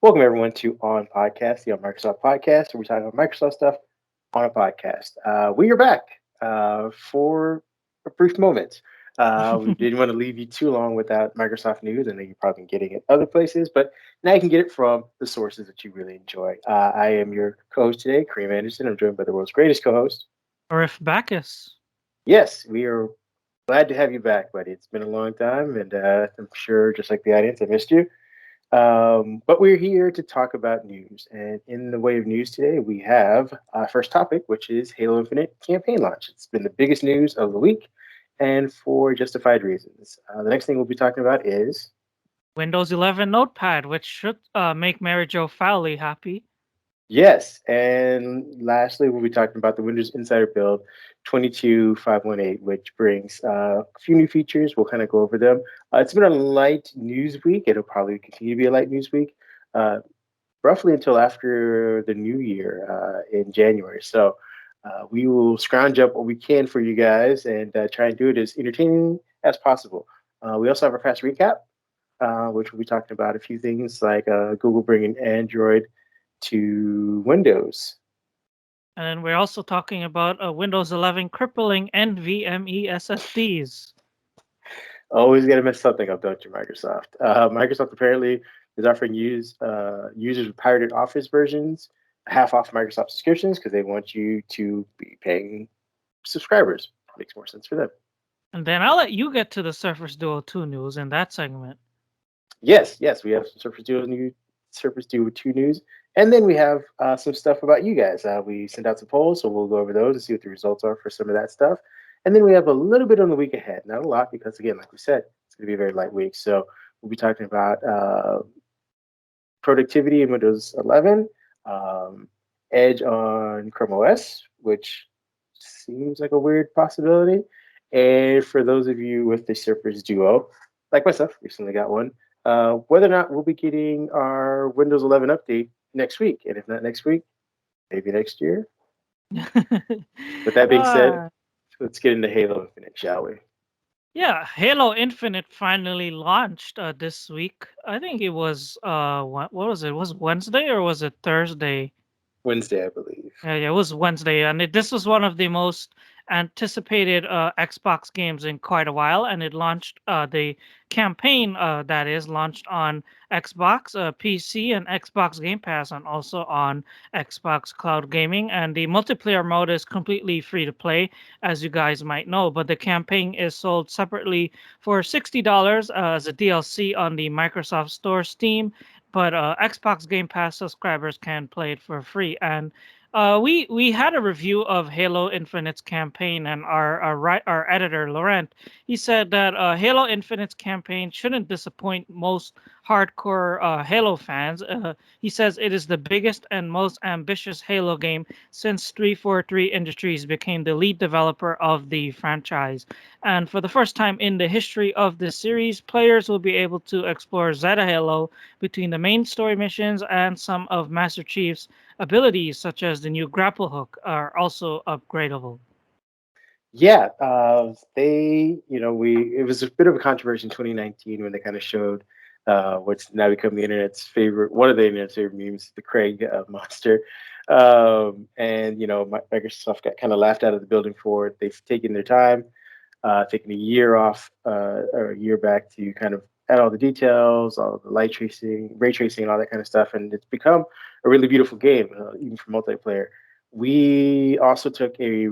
Welcome everyone to OnPodcast, the On Microsoft podcast, where we talk about Microsoft stuff on a podcast. We are back for a brief moment. We didn't want to leave you too long without Microsoft news. I know you're probably getting it other places, but now you can get it from the sources that you really enjoy. I am your co-host today, Kareem Anderson. I'm joined by the world's greatest co-host. Or if Bacchus. Yes, we are glad to have you back, buddy. It's been a long time, and I'm sure, just like the audience, I missed you. But we're here to talk about news. And in the way of news today, we have our first topic, which is Halo Infinite campaign launch. It's been the biggest news of the week and for justified reasons. The next thing we'll be talking about is Windows 11 Notepad, which should make Mary Jo Fowley happy. yes. And lastly, we'll be talking about the Windows Insider Build 22518, which brings a few new features. We'll kind of go over them. It's been a light news week. It'll probably continue to be a light news week. Uh, Roughly until after the new year in January. So we will scrounge up what we can for you guys and try and do it as entertaining as possible. We also have our fast recap, which we'll be talking about a few things like Google bringing Android to Windows. And then we're also talking about Windows 11 crippling NVMe SSDs. Always got to mess something up, don't you, Microsoft? Microsoft apparently is offering users with pirated Office versions half off Microsoft subscriptions because they want you to be paying subscribers. Makes more sense for them. And then I'll let you get to the Surface Duo 2 news in that segment. Yes, we have some Surface Duo 2 news, and then we have some stuff about you guys. We sent out some polls, so we'll go over those and see what the results are for some of that stuff. And then we have a little bit on the week ahead, not a lot because again, like we said, it's going to be a very light week. So we'll be talking about productivity in Windows 11, um, Edge on Chrome OS, which seems like a weird possibility. And for those of you with the Surface Duo, like myself, recently got one, whether or not we'll be getting our Windows 11 update next week. And if not next week, maybe next year. With that being said, uh, let's get into Halo Infinite, shall we? yeah, Halo Infinite finally launched this week. I think it was, what was it? Was it Wednesday or was it Thursday? Wednesday, I believe. Yeah, it was Wednesday, and this was one of the most anticipated Xbox games in quite a while, and it launched the campaign that is launched on Xbox, PC, and Xbox Game Pass, and also on Xbox Cloud Gaming. And the multiplayer mode is completely free to play, as you guys might know. But the campaign is sold separately for $60 as a DLC on the Microsoft Store, Steam. But Xbox Game Pass subscribers can play it for free, and we had a review of Halo Infinite's campaign, and our editor Laurent, he said that Halo Infinite's campaign shouldn't disappoint most hardcore Halo fans. He says it is the biggest and most ambitious Halo game since 343 Industries became the lead developer of the franchise. And for the first time in the history of this series, players will be able to explore Zeta Halo between the main story missions and some of Master Chief's abilities, such as the new grapple hook, are also upgradable. Yeah, it was a bit of a controversy in 2019 when they kind of showed what's now become the internet's favorite, one of the internet's favorite memes, the Craig monster. And, Microsoft got kind of laughed out of the building for it. They've taken their time, taken a year off or a year back to kind of add all the details, all the light tracing, ray tracing, and all that kind of stuff. And it's become a really beautiful game, even for multiplayer. We also took a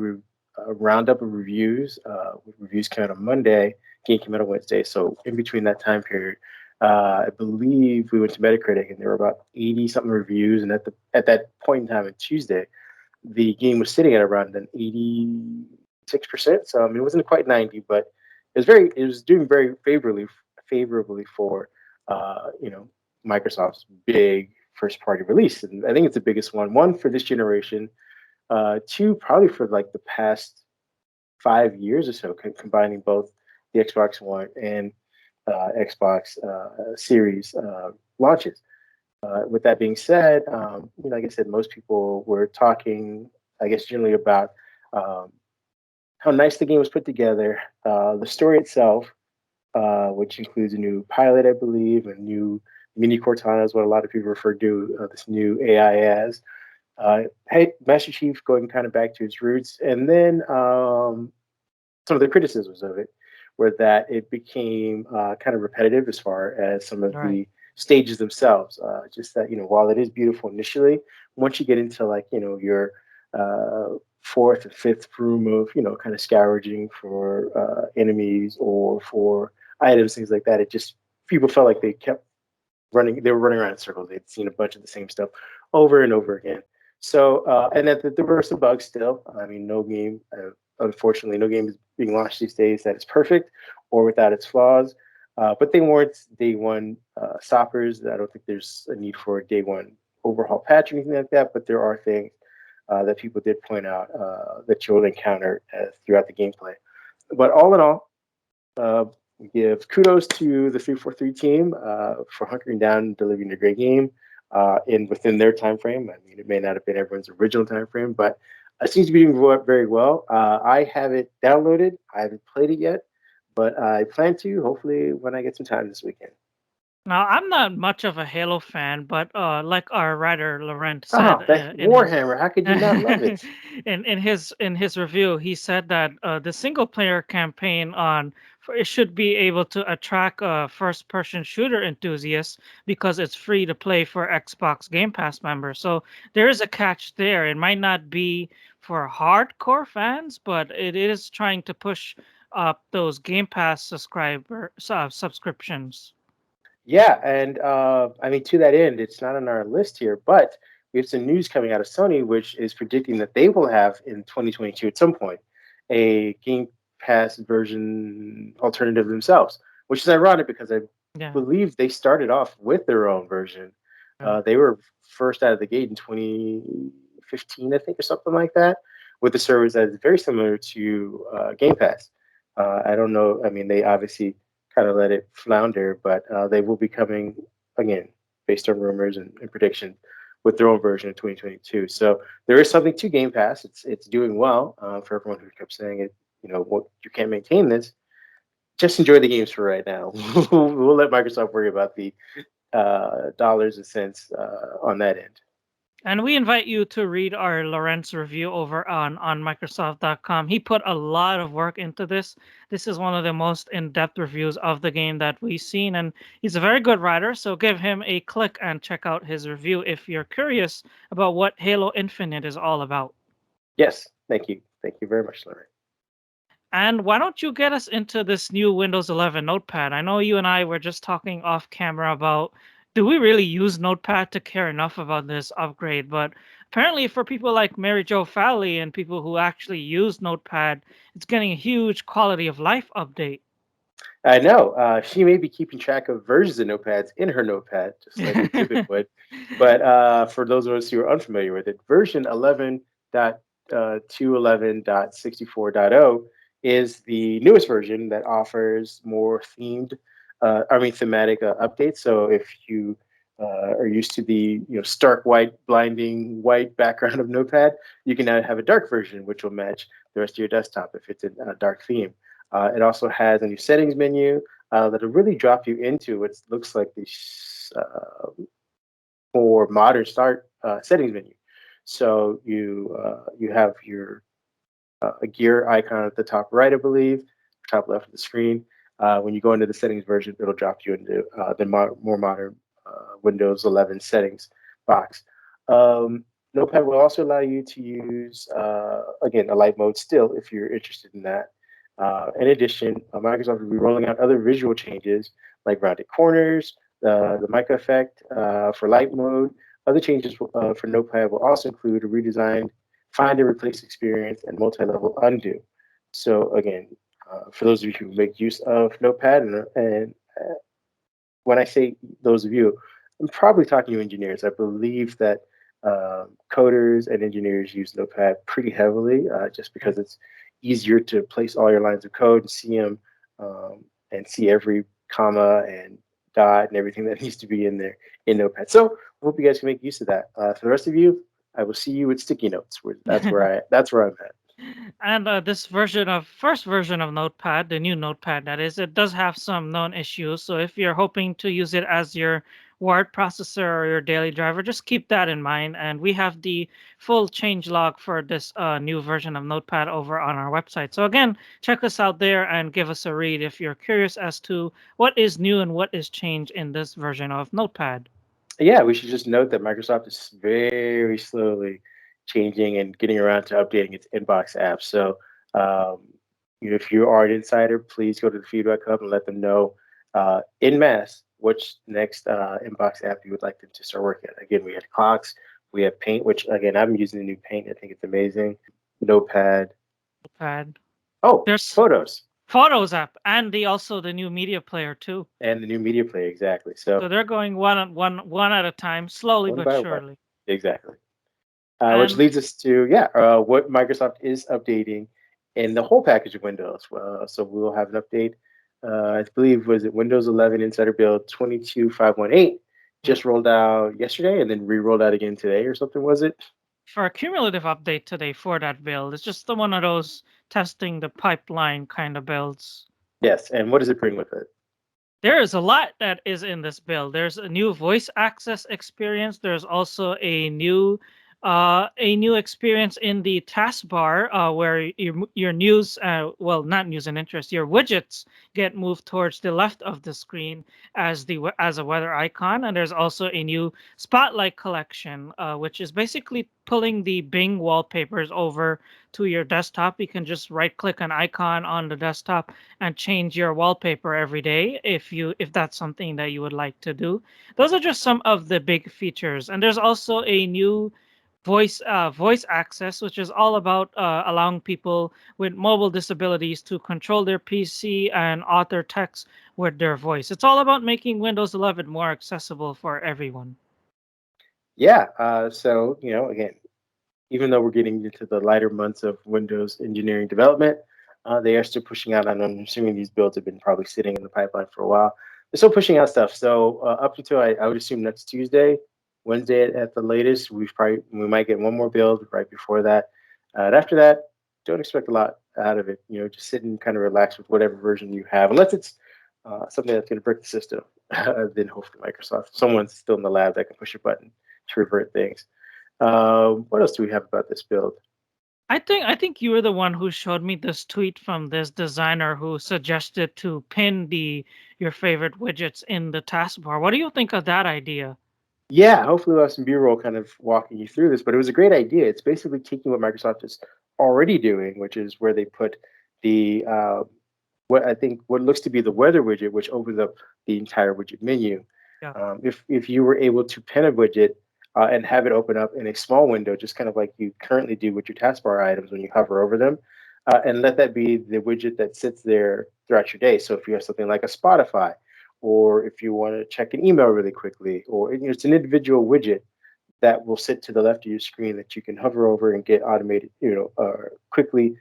roundup of reviews. With reviews came out on Monday, game came out on Wednesday. So in between that time period, I believe we went to Metacritic and there were about 80 something reviews. And at that point in time on Tuesday, the game was sitting at around an 86%. So I mean, it wasn't quite 90, but it was doing very favorably for Microsoft's big first party release. And I think it's the biggest one for this generation, two probably for like the past 5 years or so, combining both the Xbox One and Xbox Series launches. With that being said, like I said, most people were talking, I guess, generally about um, how nice the game was put together, the story itself, which includes a new pilot, I believe, a new Mini Cortana is what a lot of people refer to this new AI as. Hey, Master Chief going kind of back to its roots, and then some of the criticisms of it were that it became kind of repetitive as far as some of Right. the stages themselves. Just that while it is beautiful initially, once you get into like your fourth or fifth room of kind of scavenging for enemies or for items, things like that, it just people felt like they kept running. They were running around in circles. They'd seen a bunch of the same stuff over and over again. So, and that there were some bugs still. I mean, unfortunately, no game is being launched these days that is perfect or without its flaws. But they weren't day one stoppers. I don't think there's a need for a day one overhaul patch or anything like that. But there are things that people did point out that you'll encounter throughout the gameplay. But all in all, uh, give kudos to the 343 team for hunkering down and delivering a great game in within their time frame. I mean, it may not have been everyone's original time frame, but it seems to be doing very well. I have it downloaded. I haven't played it yet, but I plan to hopefully when I get some time this weekend. Now, I'm not much of a Halo fan, but like our writer Laurent said Oh, that in his Warhammer! How could you not love it? in his review, he said that the single player campaign it should be able to attract first person shooter enthusiasts because it's free to play for Xbox Game Pass members. So there is a catch there. It might not be for hardcore fans, but it is trying to push up those Game Pass subscriptions. Yeah, and I mean to that end, it's not on our list here, but we have some news coming out of Sony, which is predicting that they will have in 2022 at some point a Game Pass version alternative themselves, which is ironic because I Yeah. believe they started off with their own version. Right. They were first out of the gate in 2015, I think, or something like that, with a service that is very similar to Game Pass. I don't know. I mean, they obviously kind of let it flounder, but they will be coming again, based on rumors and predictions, with their own version in 2022. So there is something to Game Pass. It's doing well for everyone who kept saying it. What you can't maintain this. Just enjoy the games for right now. We'll let Microsoft worry about the dollars and cents on that end. And we invite you to read our Lawrence review over on Microsoft.com. He put a lot of work into this. This is one of the most in-depth reviews of the game that we've seen, and he's a very good writer. So give him a click and check out his review if you're curious about what Halo Infinite is all about. Yes, thank you very much, Larry. And why don't you get us into this new Windows 11 Notepad? I know you and I were just talking off camera about do we really use Notepad to care enough about this upgrade? But apparently, for people like Mary Jo Fowley and people who actually use Notepad, it's getting a huge quality of life update. I know she may be keeping track of versions of notepads in her notepad, just like a Tippet would. But for those of us who are unfamiliar with it, version 11.211.64.0 is the newest version that offers more thematic updates. So if you are used to the stark white, blinding white background of Notepad, you can now have a dark version, which will match the rest of your desktop if it's a dark theme. It also has a new settings menu that'll really drop you into what looks like the more modern start settings menu. So you have your a gear icon at the top right, I believe, top left of the screen. When you go into the settings version, it'll drop you into the more modern Windows 11 settings box. Notepad will also allow you to use, again, a light mode still if you're interested in that. In addition, Microsoft will be rolling out other visual changes like rounded corners, the mic effect for light mode. Other changes for Notepad will also include a redesigned find and replace experience and multi-level undo. So again, for those of you who make use of Notepad, and when I say those of you, I'm probably talking to engineers. I believe that coders and engineers use Notepad pretty heavily, just because it's easier to place all your lines of code and see them, and see every comma and dot and everything that needs to be in there in Notepad. So I hope you guys can make use of that. For the rest of you, I will see you with sticky notes. That's where I'm at. And this first version of Notepad, the new Notepad that is, it does have some known issues. So if you're hoping to use it as your word processor or your daily driver, just keep that in mind. And we have the full change log for this new version of Notepad over on our website. So again, check us out there and give us a read if you're curious as to what is new and what is changed in this version of Notepad. Yeah, we should just note that Microsoft is very slowly changing and getting around to updating its inbox app. So, um, if you are an insider, please go to the feedback hub and let them know in mass which next inbox app you would like them to start working on. Again, we had clocks, we have Paint, which again I'm using the new Paint. I think it's amazing. Notepad. Notepad. Oh, There's Photos Photos app and also the new media player too. and the new Media Player exactly. So So they're going one at a time, slowly one but by one, surely. exactly. Which And leads us to what Microsoft is updating in the whole package of Windows. So we will have an update. I believe was it Windows 11 Insider Build 22518 yep. just rolled out yesterday and then re-rolled out again today or something. Was it? For a cumulative update today for that build, it's just the one of those testing the pipeline kind of builds. Yes. And what does it bring with it? There is a lot that is in this build. There's a new voice access experience. There's also a new experience in the taskbar where your news, well, not news and interest, your widgets get moved towards the left of the screen as as a weather icon. And there's also a new spotlight collection, which is basically pulling the Bing wallpapers over to your desktop. You can just right click an icon on the desktop and change your wallpaper every day if that's something that you would like to do. Those are just some of the big features. And there's also a new voice access, which is all about allowing people with mobile disabilities to control their PC and author text with their voice. It's all about making Windows 11 more accessible for everyone. Yeah. So, again, even though we're getting into the lighter months of Windows engineering development, they are still pushing out. And I'm assuming these builds have been probably sitting in the pipeline for a while. They're still pushing out stuff. So up until I would assume next Tuesday, Wednesday at the latest, we might get one more build right before that. And after that, don't expect a lot out of it. Just sit and kind of relax with whatever version you have, unless it's something that's going to break the system. Then hopefully Microsoft, someone's still in the lab that can push a button to revert things. What else do we have about this build? I think you were the one who showed me this tweet from this designer who suggested to pin the your favorite widgets in the taskbar. What do you think of that idea? Yeah, hopefully we'll have some B-roll kind of walking you through this, but it was a great idea. It's basically taking what Microsoft is already doing, which is where they put the what I think what looks to be the weather widget, which opens up the entire widget menu. Yeah. If you were able to pin a widget and have it open up in a small window, just kind of like you currently do with your taskbar items when you hover over them, and let that be the widget that sits there throughout your day. So if you have something like a Spotify, or if you want to check an email really quickly, or it's an individual widget that will sit to the left of your screen that you can hover over and get automated, quickly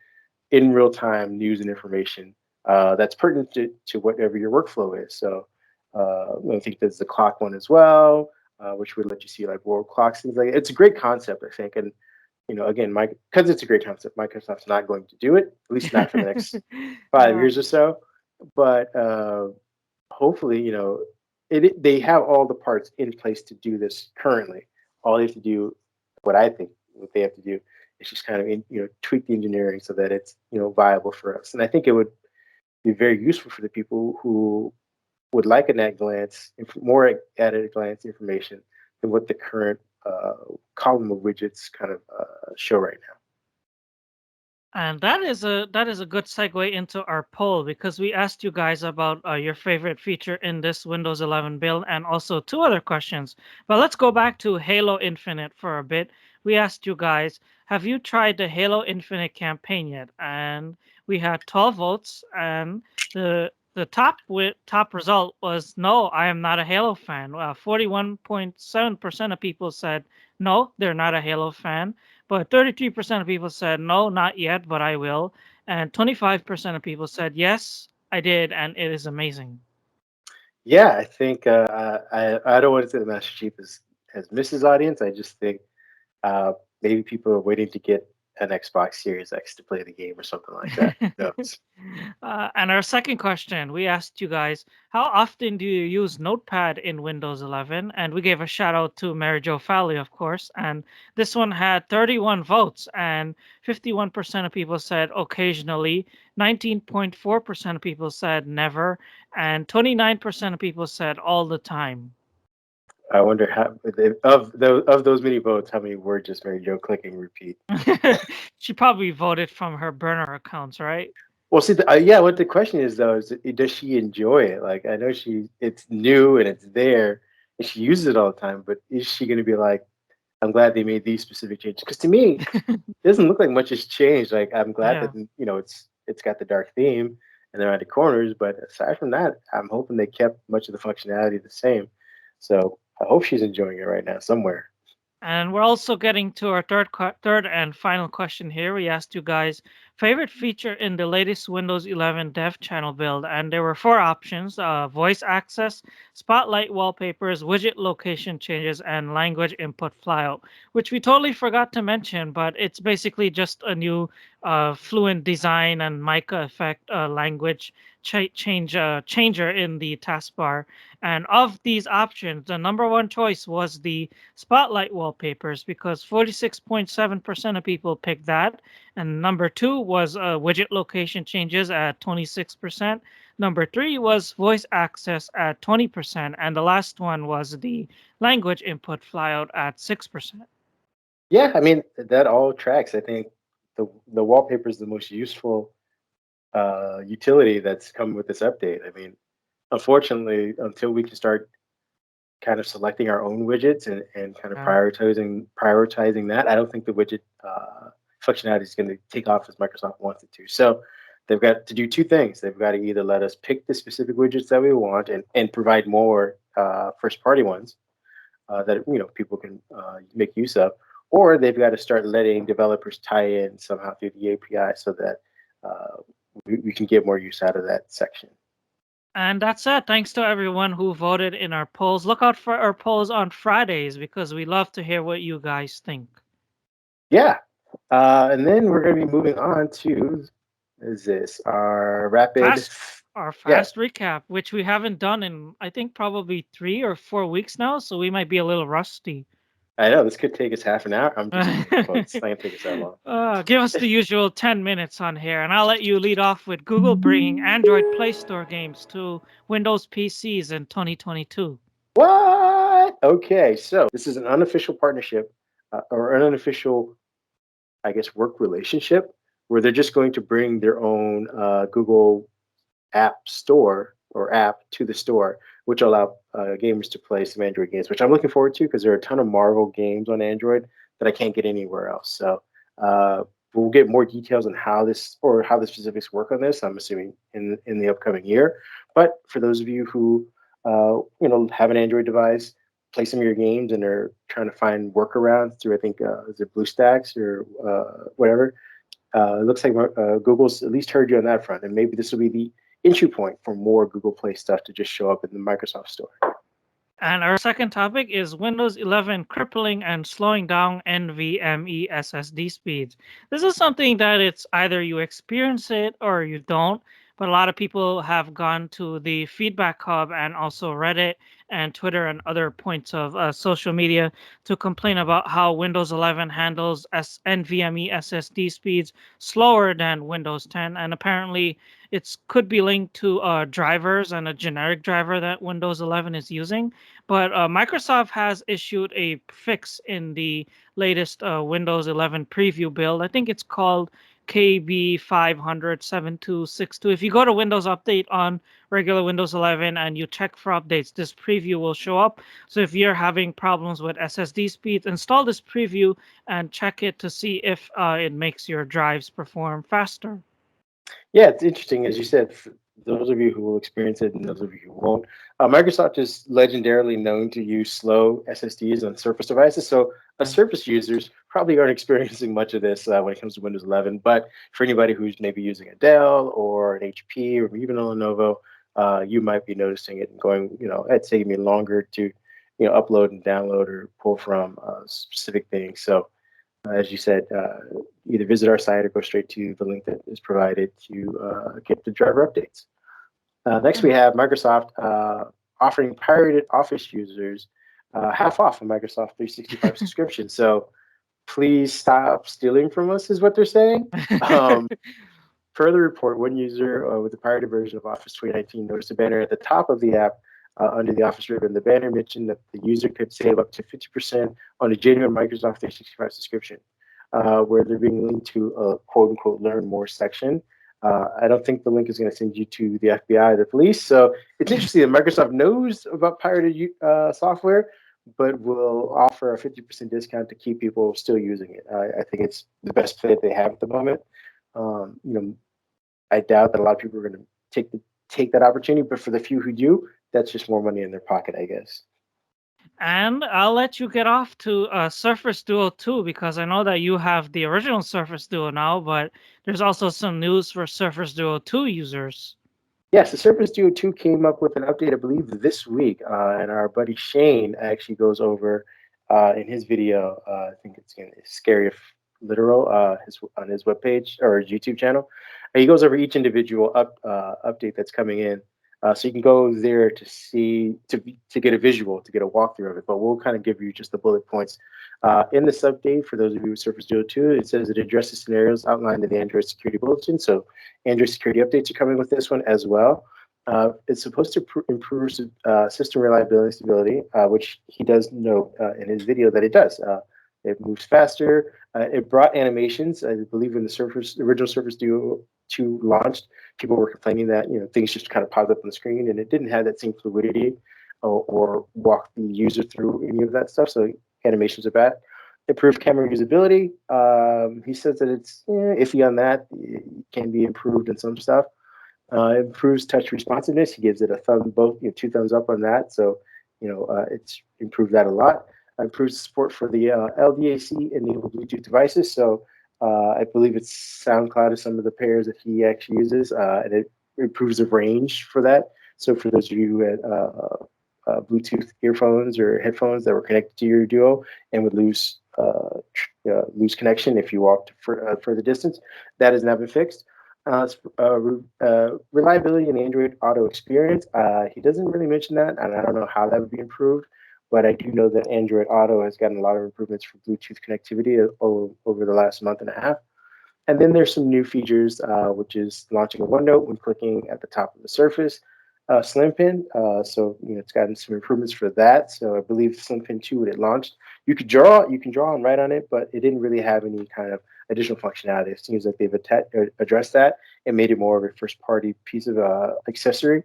in real time news and information that's pertinent to whatever your workflow is. So I think there's the clock one as well, which would let you see like world clocks, things like that. It's a great concept, I think. And again, because it's a great concept, Microsoft's not going to do it, at least not for the next 5 years or so. But hopefully, they have all the parts in place to do this currently. All they have to do, what I think, what they have to do, is just kind of tweak the engineering so that it's viable for us. And I think it would be very useful for the people who would like an at glance, more at a glance information than what the current column of widgets kind of show right now. And that is a good segue into our poll because we asked you guys about your favorite feature in this Windows 11 build and also two other questions. But let's go back to Halo Infinite for a bit. We asked you guys, have you tried the Halo Infinite campaign yet? And we had 12 votes, and the top result was no, I am not a Halo fan. 41.7% of people said no, they're not a Halo fan. But 33% of people said, no, not yet, but I will. And 25% of people said, yes, I did, and it is amazing. Yeah, I think I don't want to say the Master Chief has missed his audience. I just think maybe people are waiting to get an Xbox Series X to play the game or something like that. Who knows? And our second question, we asked you guys, how often do you use Notepad in Windows 11? And we gave a shout out to Mary Jo Fowley, of course. And this one had 31 votes, and 51% of people said occasionally, 19.4% of people said never, and 29% of people said all the time. I wonder how of those many votes, how many were just Mary Joe clicking repeat. She probably voted from her burner accounts, right? Well, see, yeah. What the question is though is, does she enjoy it? Like, I know it's new and it's there, and she uses it all the time. But is she going to be like, I'm glad they made these specific changes? Because to me, it doesn't look like much has changed. Like, I'm glad that Yeah. it's got the dark theme and they're at the corners. But aside from that, I'm hoping they kept much of the functionality the same. So I hope she's enjoying it right now somewhere. And we're also getting to our third and final question here. We asked you guys favorite feature in the latest Windows 11 Dev Channel build, and there were four options: voice access, spotlight wallpapers, widget location changes, and language input flyout. Which we totally forgot to mention, but it's basically just a new fluent design and mica effect language changer in the taskbar. And of these options, the number one choice was the spotlight wallpapers because 46.7% of people picked that. And number two was widget location changes at 26%. Number three was voice access at 20%. And the last one was the language input flyout at 6%. Yeah, I mean that all tracks. I think the wallpaper is the most useful utility that's come with this update. I mean, unfortunately, until we can start kind of selecting our own widgets and kind of Yeah. prioritizing that, I don't think the widget functionality is going to take off as Microsoft wants it to. So they've got to do two things. They've got to either let us pick the specific widgets that we want and provide more first party ones that people can make use of, or they've got to start letting developers tie in somehow through the API so that we can get more use out of that section. And that's it. Thanks to everyone who voted in our polls. Look out for our polls on Fridays because we love to hear what you guys think. Yeah, and then we're going to be moving on to is this our rapid? Fast our Yeah, fast recap, which we haven't done in I think probably 3 or 4 weeks now, so we might be a little rusty. I know this could take us half an hour. I'm just kidding, folks. It's not going to take us that long. Give us the usual 10 minutes on here, and I'll let you lead off with Google bringing Android Play Store games to Windows PCs in 2022. What? Okay, so this is an unofficial partnership or an unofficial, I guess, work relationship where they're just going to bring their own Google app store or app to the store, which will allow gamers to play some Android games, which I'm looking forward to because there are a ton of Marvel games on Android that I can't get anywhere else. So uh, we'll get more details on how the specifics work on this. I'm assuming in the upcoming year. But for those of you who have an Android device, play some of your games and are trying to find workarounds through I think is it BlueStacks or whatever, it looks like Google's at least heard you on that front, and maybe this will be the entry point for more Google Play stuff to just show up in the Microsoft Store. And our second topic is Windows 11 crippling and slowing down NVMe SSD speeds. This is something that it's either you experience it or you don't. But a lot of people have gone to the feedback hub and also Reddit and Twitter and other points of social media to complain about how Windows 11 handles NVMe SSD speeds slower than Windows 10. And apparently, it could be linked to drivers and a generic driver that Windows 11 is using. But Microsoft has issued a fix in the latest Windows 11 preview build. I think it's called KB5007262. If you go to Windows Update on regular Windows 11 and you check for updates, this preview will show up. So if you're having problems with SSD speeds, install this preview and check it to see if it makes your drives perform faster. Yeah, it's interesting, as you said. For those of you who will experience it and those of you who won't, Microsoft is legendarily known to use slow SSDs on Surface devices. So, Yeah. Surface users probably aren't experiencing much of this when it comes to Windows 11. But for anybody who's maybe using a Dell or an HP or even a Lenovo, you might be noticing it and going, it's taking me longer to, upload and download or pull from specific things. So, as you said, either visit our site or go straight to the link that is provided to get the driver updates. Next, we have Microsoft offering pirated Office users half off a Microsoft 365 subscription. So please stop stealing from us, is what they're saying. Per the report, one user with the pirated version of Office 2019 noticed a banner at the top of the app under the Office ribbon. The banner mentioned that the user could save up to 50% on a genuine Microsoft 365 subscription, where they're being linked to a quote unquote learn more section. I don't think the link is going to send you to the FBI or the police. So it's interesting that Microsoft knows about pirated software, but will offer a 50% discount to keep people still using it. I think it's the best play that they have at the moment. You know, I doubt that a lot of people are going to take that opportunity, but for the few who do, that's just more money in their pocket, I guess. And I'll let you get off to Surface Duo 2 because I know that you have the original Surface Duo now, but there's also some news for Surface Duo 2 users. Yes, the Surface Duo 2 came up with an update, I believe, this week, and our buddy Shane actually goes over in his video. I think it's Scary if Literal on his webpage or his YouTube channel. And he goes over each individual update that's coming in, so you can go there to see to get a visual, to get a walkthrough of it. But we'll kind of give you just the bullet points. In this update, for those of you with Surface Duo 2, it says it addresses scenarios outlined in the Android security bulletin. So Android security updates are coming with this one as well. It's supposed to improve system reliability and stability, which he does note in his video that it does. It moves faster. It brought animations. I believe when the original Surface Duo 2 launched, people were complaining that things just kind of popped up on the screen, and it didn't have that same fluidity or walk the user through any of that stuff. So animations are bad. Improved camera usability. He says that it's iffy on that. It can be improved in some stuff. Improves touch responsiveness. He gives it a two thumbs up on that. So, it's improved that a lot. Improves support for the LDAC enabled Bluetooth devices. So, I believe it's SoundCloud is some of the pairs that he actually uses, and it improves the range for that. So, for those of you who had Bluetooth earphones or headphones that were connected to your Duo and would lose connection if you walked for further distance, that has now been fixed. Reliability in the Android Auto experience. He doesn't really mention that, and I don't know how that would be improved, but I do know that Android Auto has gotten a lot of improvements for Bluetooth connectivity over the last month and a half. And then there's some new features, which is launching a OneNote when clicking at the top of the Surface. Slim Pin, so it's gotten some improvements for that. So I believe Slim Pin 2 when it launched, you can draw and write on it, but it didn't really have any kind of additional functionality. It seems like they've addressed that and made it more of a first-party piece of accessory.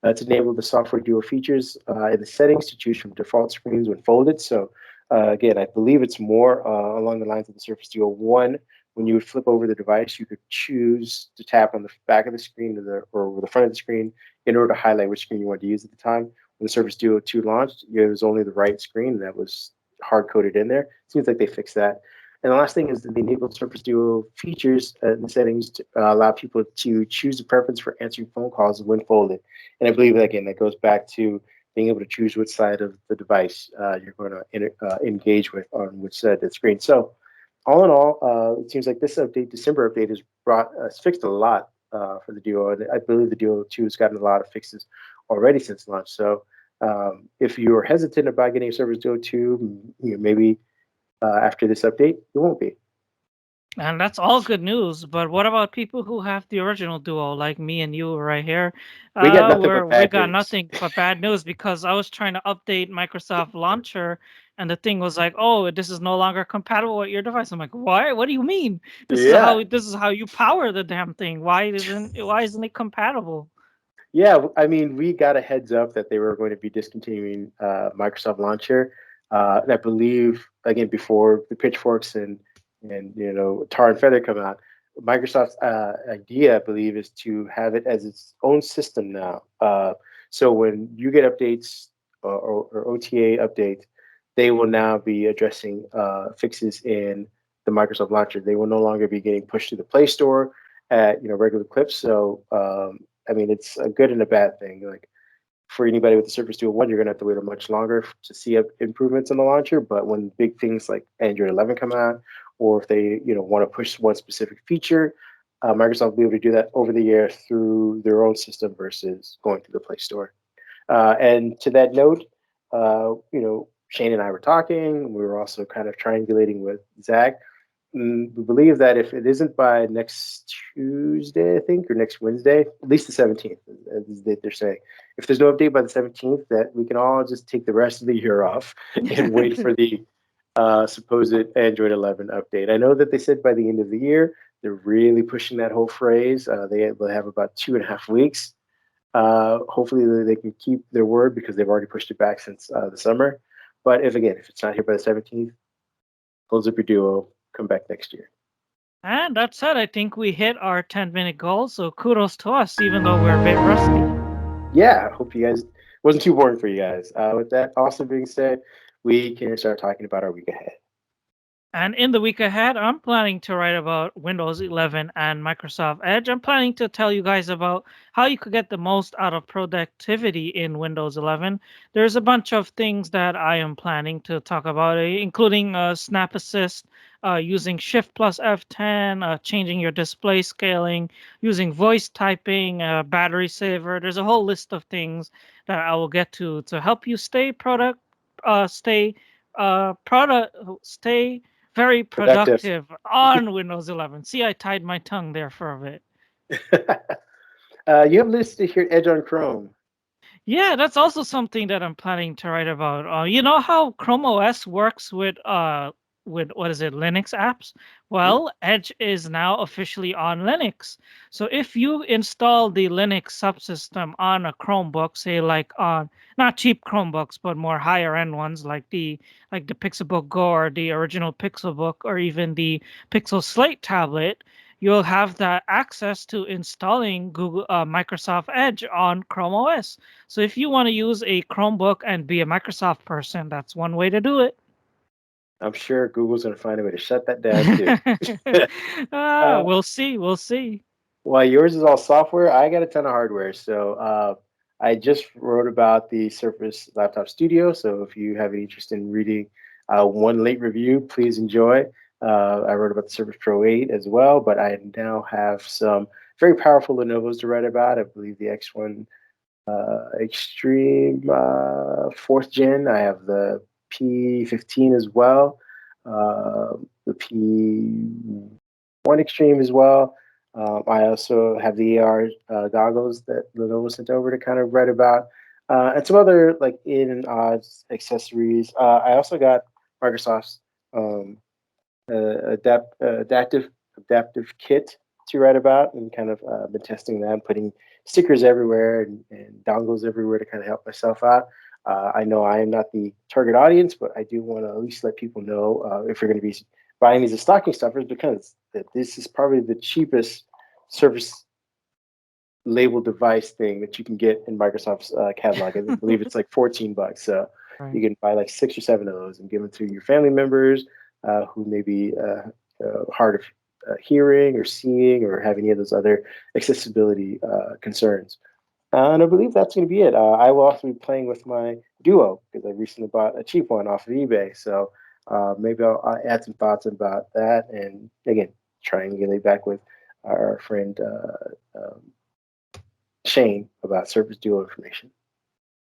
It's enabled the software duo features in the settings to choose from default screens when folded. So again, I believe it's more along the lines of the Surface Duo 1. When you would flip over the device, you could choose to tap on the back of the screen or the front of the screen in order to highlight which screen you wanted to use at the time. When the Surface Duo 2 launched, it was only the right screen that was hard-coded in there. Seems like they fixed that. And the last thing is that the enabled Surface Duo features in the settings to allow people to choose a preference for answering phone calls when folded. And I believe, again, that goes back to being able to choose which side of the device you're going to engage with on which side of the screen. So all in all, it seems like this December update, has fixed a lot for the Duo. And I believe the Duo 2 has gotten a lot of fixes already since launch. So if you're hesitant about getting a Surface Duo 2, maybe after this update, you won't be. And that's all good news. But what about people who have the original Duo, like me and you right here? We got nothing but We bad got news. nothing but bad news because I was trying to update Microsoft Launcher, and the thing was like, "Oh, this is no longer compatible with your device." I'm like, "Why? What do you mean? Yeah. This is how you power the damn thing. Why isn't it compatible?" Yeah, I mean, we got a heads up that they were going to be discontinuing Microsoft Launcher, and I believe again before the pitchforks and tar and feather come out. Microsoft's idea, I believe, is to have it as its own system now. So when you get updates or OTA updates, they will now be addressing fixes in the Microsoft Launcher. They will no longer be getting pushed to the Play Store at regular clips. So I mean, it's a good and a bad thing. Like for anybody with the Surface Duo 1, you're going to have to wait a much longer to see improvements in the launcher. But when big things like Android 11 come out or if they want to push one specific feature, Microsoft will be able to do that over the air through their own system versus going through the Play Store. And to that note, Shane and I were talking. We were also kind of triangulating with Zach. We believe that if it isn't by next Tuesday, I think, or next Wednesday, at least the 17th, is the date they're saying. If there's no update by the 17th, that we can all just take the rest of the year off and wait for the supposed Android 11 update. I know that they said by the end of the year. They're really pushing that whole phrase. They'll have about 2.5 weeks. Hopefully they can keep their word because they've already pushed it back since the summer. But if it's not here by the 17th, close up your Duo, come back next year. And that said, I think we hit our 10-minute goal, so kudos to us, even though we're a bit rusty. Yeah, I hope you guys wasn't too boring for you guys. With that also being said, we can start talking about our week ahead. And in the week ahead, I'm planning to write about Windows 11 and Microsoft Edge. I'm planning to tell you guys about how you could get the most out of productivity in Windows 11. There's a bunch of things that I am planning to talk about, including Snap Assist, using Shift plus F10, changing your display scaling, using voice typing, battery saver. There's a whole list of things that I will get to help you stay very Productive. productive on Windows 11. See, I tied my tongue there for a bit. You have listed here Edge on Chrome. Yeah, that's also something that I'm planning to write about. You know how Chrome OS works with what is it, Linux apps? Mhm. Well, Edge is now officially on Linux. So if you install the Linux subsystem on a Chromebook, say like on not cheap Chromebooks, but more higher end ones like the Pixelbook Go or the original Pixelbook or even the Pixel Slate tablet, you'll have that access to installing Microsoft Edge on Chrome OS. So if you want to use a Chromebook and be a Microsoft person, that's one way to do it. I'm sure Google's going to find a way to shut that down too. uh, We'll see. We'll see. while yours is all software, I got a ton of hardware. So I just wrote about the Surface Laptop Studio. So if you have any interest in reading one late review, please enjoy. I wrote about the Surface Pro 8 as well, but I now have some very powerful Lenovo's to write about. I believe the X1 Extreme fourth gen. I have the P15 as well, the P1 Extreme as well. I also have the AR goggles that Lenovo sent over to kind of write about, and some other like in and odds accessories. I also got Microsoft's um, adaptive kit to write about, and kind of been testing that, putting stickers everywhere and dongles everywhere to kind of help myself out. I know I am not the target audience, but I do want to at least let people know if you're going to be buying these as stocking stuffers, because this is probably the cheapest Surface label device thing that you can get in Microsoft's catalog. I believe it's like $14. So you Right. can buy like 6 or 7 of those and give them to your family members who may be hard of hearing or seeing or have any of those other accessibility concerns. And I believe that's going to be it. I will also be playing with my Duo because I recently bought a cheap one off of eBay. So maybe I'll add some thoughts about that. And again, triangulate back with our friend Shane about Surface Duo information.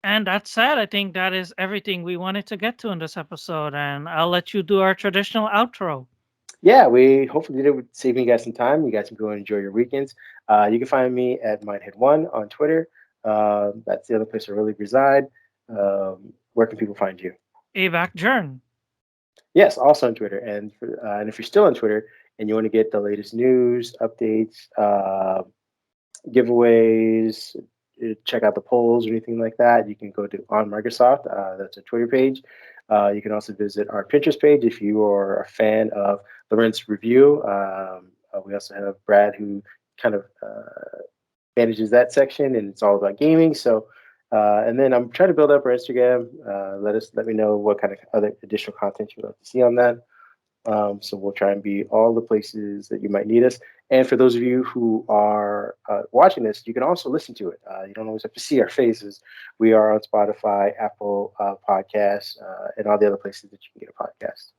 And that said, I think that is everything we wanted to get to in this episode. And I'll let you do our traditional outro. Yeah, we hopefully did it with saving you guys some time. You guys can go and enjoy your weekends. You can find me at Mindhead1 on Twitter. That's the other place I really reside. Where can people find you? Avac Jern. Yes, also on Twitter. And if you're still on Twitter and you want to get the latest news, updates, giveaways, check out the polls or anything like that, you can go to on Microsoft. That's a Twitter page. You can also visit our Pinterest page if you are a fan of Lawrence Review. We also have Brad who kind of manages that section, and it's all about gaming. So, and then I'm trying to build up our Instagram. Let me know what kind of other additional content you'd like to see on that. So we'll try and be all the places that you might need us. And for those of you who are watching this, you can also listen to it. You don't always have to see our faces. We are on Spotify, Apple Podcasts, and all the other places that you can get a podcast.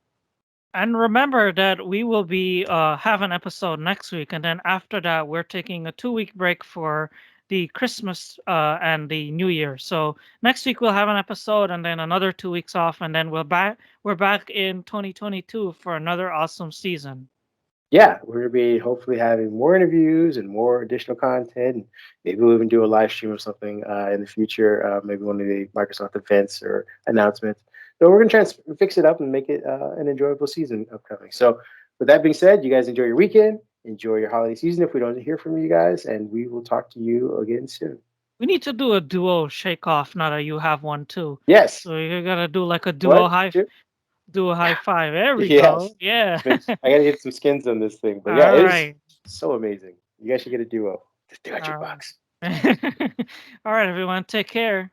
And remember that we will be have an episode next week, and then after that, we're taking a 2 week break for the Christmas and the New Year. So next week we'll have an episode, and then another 2 weeks off, and then we're back in 2022 for another awesome season. Yeah, we're gonna be hopefully having more interviews and more additional content. And maybe we'll even do a live stream or something in the future. Maybe one of the Microsoft events or announcements. So we're gonna try and fix it up and make it an enjoyable season upcoming. So with that being said, you guys enjoy your weekend, enjoy your holiday season. If we don't hear from you guys, and we will talk to you again soon. We need to do a duo shake off. Now that you have one too, Yes. so you gotta do like a One, two. do a high five. There we Yes. go. Yeah. I gotta get some skins on this thing, but yeah, All it is right. so amazing. You guys should get a duo. The All 200 right. bucks. All right, everyone. Take care.